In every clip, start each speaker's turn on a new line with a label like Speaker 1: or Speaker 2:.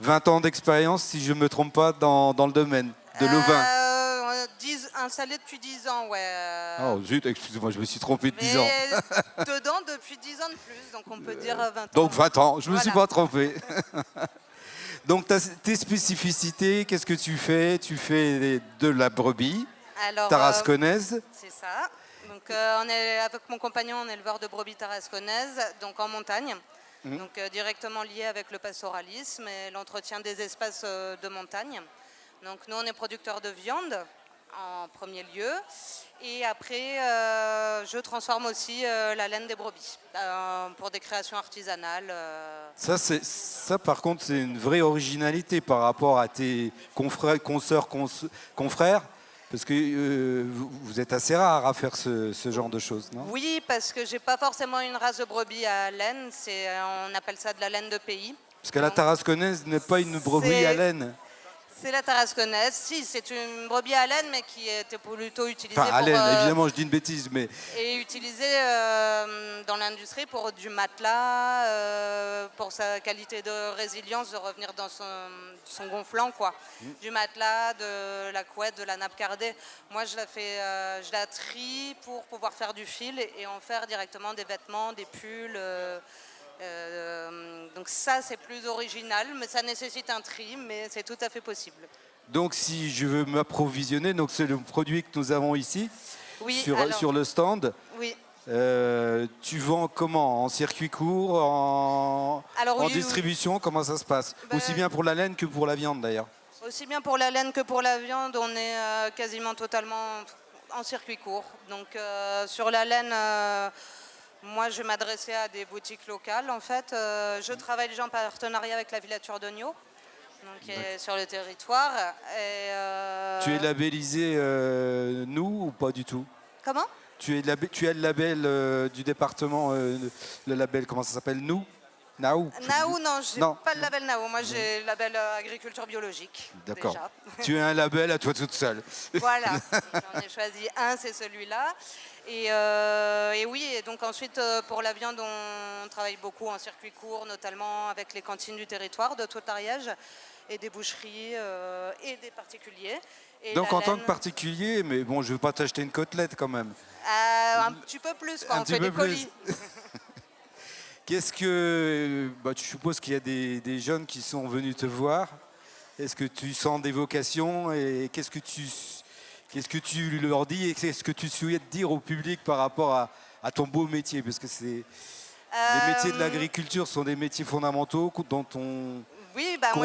Speaker 1: 20 ans d'expérience, si je ne me trompe pas, dans le domaine de l'ovin.
Speaker 2: Installé depuis 10 ans, ouais.
Speaker 1: Oh zut, excusez-moi, je me suis trompé de 10 ans.
Speaker 2: Mais dedans depuis 10 ans de plus, donc on peut dire 20 ans.
Speaker 1: Donc 20 ans, je ne me suis
Speaker 2: Voilà.
Speaker 1: pas trompé. Donc tes spécificités, qu'est-ce que tu fais? Tu fais de la brebis
Speaker 2: Alors,
Speaker 1: tarasconnaise.
Speaker 2: c'est ça. Donc avec mon compagnon, on est éleveur de brebis tarasconnaise, donc en montagne. Donc directement lié avec le pastoralisme et l'entretien des espaces de montagne. Donc nous, on est producteurs de viande en premier lieu. Et après, je transforme aussi la laine des brebis pour des créations artisanales.
Speaker 1: Ça, par contre, c'est une vraie originalité par rapport à tes confrères, consoeurs, confrères, parce que vous êtes assez rare à faire ce genre de choses, non?
Speaker 2: Oui, parce que j'ai pas forcément une race de brebis à laine. On appelle ça de la laine de pays.
Speaker 1: Parce que la tarasconnaise n'est pas une brebis à laine.
Speaker 2: C'est la tarasconnaise. Si, c'est une brebis à laine, mais qui était plutôt utilisée
Speaker 1: Enfin, à laine, évidemment, je dis une bêtise, mais...
Speaker 2: Et utilisée dans l'industrie pour du matelas, pour sa qualité de résilience, de revenir dans son gonflant, quoi. Du matelas, de la couette, de la nappe cardée. Moi, je la trie pour pouvoir faire du fil et en faire directement des vêtements, des pulls. Donc ça, c'est plus original, mais ça nécessite un tri, mais c'est tout à fait possible.
Speaker 1: Donc, si je veux m'approvisionner, donc c'est le produit que nous avons ici,
Speaker 2: oui,
Speaker 1: sur le stand.
Speaker 2: Oui.
Speaker 1: Tu vends comment? En circuit court, en distribution? Comment ça se passe? Aussi bien pour la laine que pour la viande, d'ailleurs.
Speaker 2: Aussi bien pour la laine que pour la viande, on est quasiment totalement en circuit court. Donc sur la laine... moi, je vais m'adresser à des boutiques locales. En fait, je travaille déjà en partenariat avec la Villature d'Ogno, qui est sur le territoire.
Speaker 1: Tu es labellisé nous ou pas du tout?
Speaker 2: Comment?
Speaker 1: Tu as le label du département, le label, comment ça s'appelle? Nous? Naou?
Speaker 2: Naou, non, je n'ai pas le label Naou. Moi, j'ai le label agriculture biologique.
Speaker 1: D'accord.
Speaker 2: Déjà.
Speaker 1: Tu as un label à toi toute seule.
Speaker 2: Voilà. J'en ai choisi un, c'est celui-là. Et oui, et donc ensuite, pour la viande, on travaille beaucoup en circuit court, notamment avec les cantines du territoire de tout ariège et des boucheries et des particuliers. Et
Speaker 1: donc en tant que particulier, mais bon, je ne veux pas t'acheter une côtelette quand même.
Speaker 2: Un petit peu plus, quoi. On fait des colis.
Speaker 1: Qu'est-ce que... tu supposes qu'il y a des jeunes qui sont venus te voir. Est-ce que tu sens des vocations et qu'est-ce que tu leur dis et qu'est-ce que tu souhaites dire au public par rapport à ton beau métier? Parce que les métiers de l'agriculture sont des métiers fondamentaux dont qu'on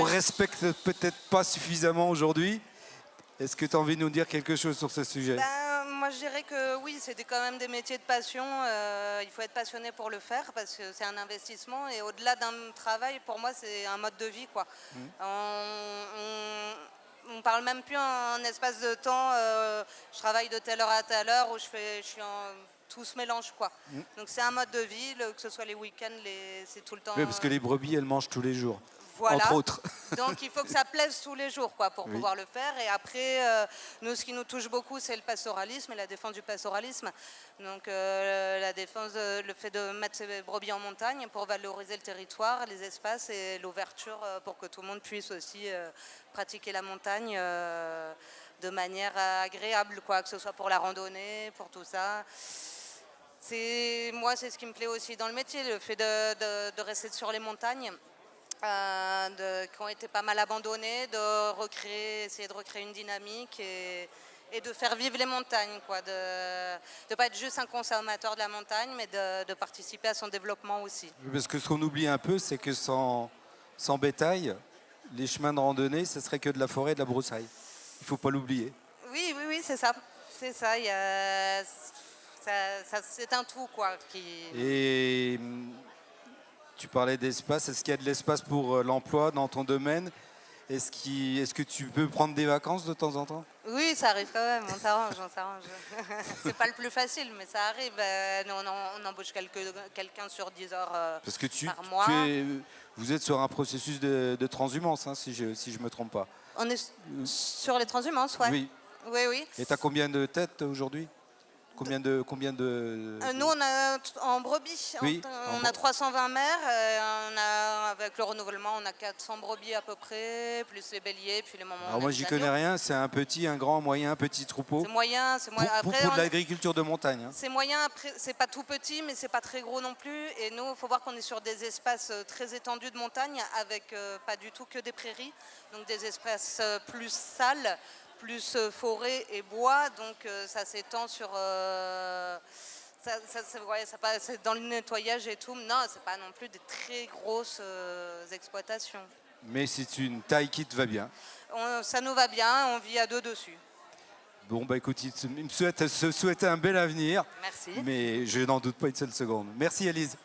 Speaker 1: respecte peut-être pas suffisamment aujourd'hui. Est-ce que tu as envie de nous dire quelque chose sur ce sujet?
Speaker 2: Moi, je dirais que oui, c'est quand même des métiers de passion. Il faut être passionné pour le faire parce que c'est un investissement. Et au-delà d'un travail, pour moi, c'est un mode de vie, quoi. On parle même plus en espace de temps. Je travaille de telle heure à telle heure où je suis en tout se mélange, quoi. Donc c'est un mode de vie, que ce soit les week-ends, c'est tout le temps.
Speaker 1: Oui, parce que les brebis, elles mangent tous les jours.
Speaker 2: Voilà.
Speaker 1: Entre autres.
Speaker 2: Donc il faut que ça plaise tous les jours, quoi, pour pouvoir le faire. Et après, nous, ce qui nous touche beaucoup, c'est le pastoralisme et la défense du pastoralisme. Donc la défense, le fait de mettre ces brebis en montagne pour valoriser le territoire, les espaces et l'ouverture pour que tout le monde puisse aussi pratiquer la montagne de manière agréable, quoi, que ce soit pour la randonnée, pour tout ça. Moi, c'est ce qui me plaît aussi dans le métier, le fait de rester sur les montagnes. Qui ont été pas mal abandonnés, essayer de recréer une dynamique et de faire vivre les montagnes, quoi, de ne pas être juste un consommateur de la montagne, mais de participer à son développement aussi.
Speaker 1: Parce que ce qu'on oublie un peu, c'est que sans bétail, les chemins de randonnée, ce serait que de la forêt et de la broussaille. Il ne faut pas l'oublier.
Speaker 2: Oui, c'est ça. C'est ça, c'est un tout, quoi.
Speaker 1: Et tu parlais d'espace. Est-ce qu'il y a de l'espace pour l'emploi dans ton domaine? Est-ce que tu peux prendre des vacances de temps en temps?
Speaker 2: Oui, ça arrive quand même, on s'arrange. C'est pas le plus facile, mais ça arrive. On embauche quelqu'un sur 10 heures
Speaker 1: parce que
Speaker 2: par mois.
Speaker 1: Vous êtes sur un processus de transhumance, hein, si je ne me trompe pas.
Speaker 2: On est sur les transhumances, ouais.
Speaker 1: Oui.
Speaker 2: Oui.
Speaker 1: Et tu as combien de têtes aujourd'hui?
Speaker 2: Nous, on a en brebis,
Speaker 1: Oui,
Speaker 2: on a 320 mères. Avec le renouvellement, on a 400 brebis à peu près, plus les béliers, puis les moments.
Speaker 1: Alors moi, j'y connais rien. C'est un petit, un grand, moyen, petit troupeau.
Speaker 2: C'est moyen.
Speaker 1: Pour de l'agriculture de montagne. Hein.
Speaker 2: C'est moyen. Après, c'est pas tout petit, mais c'est pas très gros non plus. Et nous, il faut voir qu'on est sur des espaces très étendus de montagne, avec pas du tout que des prairies, donc des espaces plus sales, plus forêt et bois, donc ça s'étend sur... c'est dans le nettoyage et tout. Non, c'est pas non plus des très grosses exploitations.
Speaker 1: Mais c'est une taille qui te va bien.
Speaker 2: Ça nous va bien, on vit à deux dessus.
Speaker 1: Bon, bah écoute, il me souhaite un bel avenir.
Speaker 2: Merci.
Speaker 1: Mais je n'en doute pas une seule seconde. Merci, Elise.